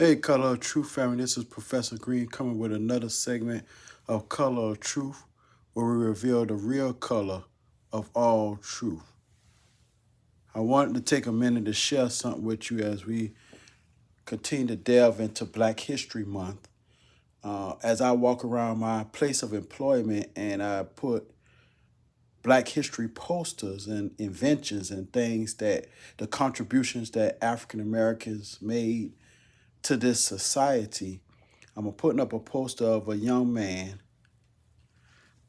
Hey, Color of Truth family, this is Professor Green coming with another segment of Color of Truth where we reveal the real color of all truth. I wanted to take a minute to share something with you as we continue to delve into Black History Month. As I walk around my place of employment and I put Black History posters and inventions and things that the contributions that African Americans made to this society, I'm putting up a poster of a young man,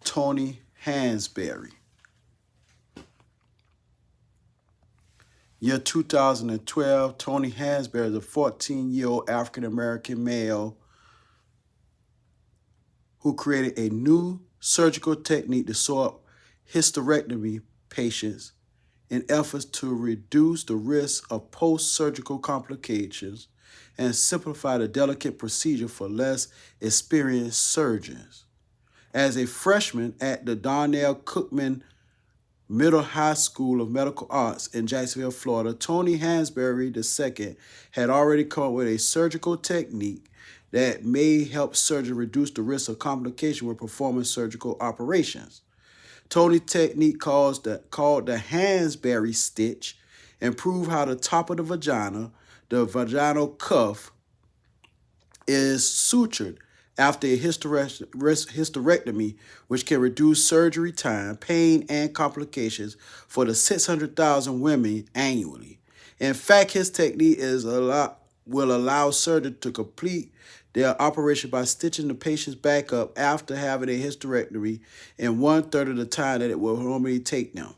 Tony Hansberry. Year 2012, Tony Hansberry is a 14-year-old African-American male who created a new surgical technique to sew up hysterectomy patients in efforts to reduce the risk of post-surgical complications and simplify the delicate procedure for less experienced surgeons. As a freshman at the Darnell Cookman Middle High School of Medical Arts in Jacksonville, Florida, Tony Hansberry II had already come up with a surgical technique that may help surgeons reduce the risk of complication when performing surgical operations. Tony's technique called the Hansberry stitch improved how the top of the vaginal cuff, is sutured after a hysterectomy, which can reduce surgery time, pain, and complications for the 600,000 women annually. In fact, his technique will allow surgeons to complete their operation by stitching the patients back up after having a hysterectomy in 1/3 of the time that it will normally take them.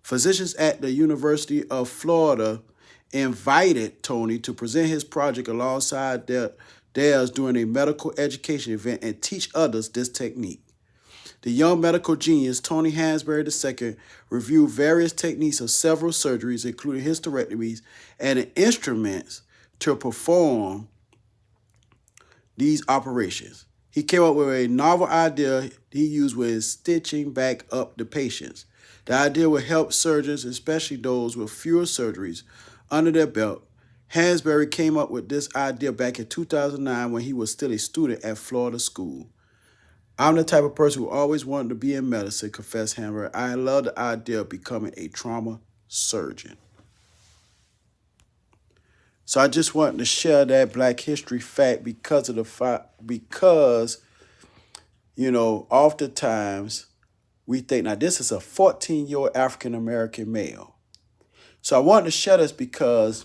Physicians at the University of Florida invited Tony to present his project alongside theirs during a medical education event and teach others this technique. The young medical genius, Tony Hansberry II, reviewed various techniques of several surgeries, including hysterectomies, and the instruments to perform these operations. He came up with a novel idea he used with stitching back up the patients. The idea would help surgeons, especially those with fewer surgeries under their belt. Hansberry came up with this idea back in 2009 when he was still a student at Florida School. I'm the type of person who always wanted to be in medicine, confessed Hansberry. I love the idea of becoming a trauma surgeon. So I just wanted to share that Black History fact because oftentimes we think, now this is a 14-year-old African-American male. So I wanted to share this because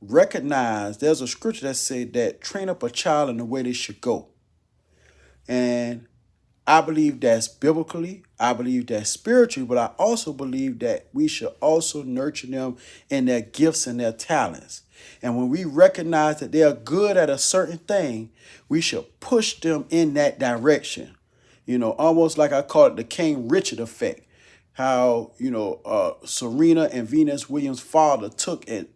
recognize there's a scripture that says that train up a child in the way they should go. And I believe that's biblically, I believe that's spiritually, but I also believe that we should also nurture them in their gifts and their talents. And when we recognize that they are good at a certain thing, we should push them in that direction. Almost like I call it the King Richard effect. How, Serena and Venus Williams' father took and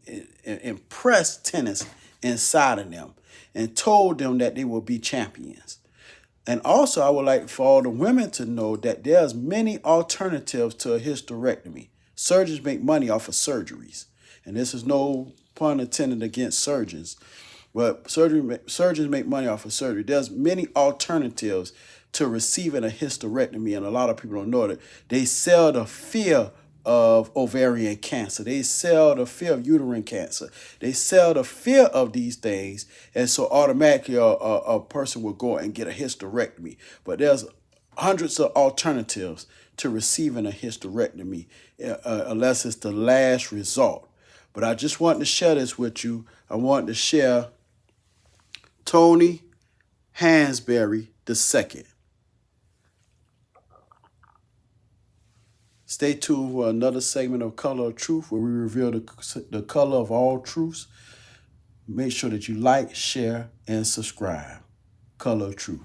impressed tennis inside of them and told them that they will be champions. And also, I would like for all the women to know that there's many alternatives to a hysterectomy. Surgeons make money off of surgeries. And this is no pun intended against surgeons. But surgeons make money off of surgery. There's many alternatives to receiving a hysterectomy, and a lot of people don't know that. They sell the fear of ovarian cancer. They sell the fear of uterine cancer. They sell the fear of these things, and so automatically a person will go and get a hysterectomy. But there's hundreds of alternatives to receiving a hysterectomy, unless it's the last resort. But I just wanted to share this with you. I wanted to share Tony Hansberry II. Stay tuned for another segment of Color of Truth where we reveal the color of all truths. Make sure that you like, share, and subscribe. Color of Truth.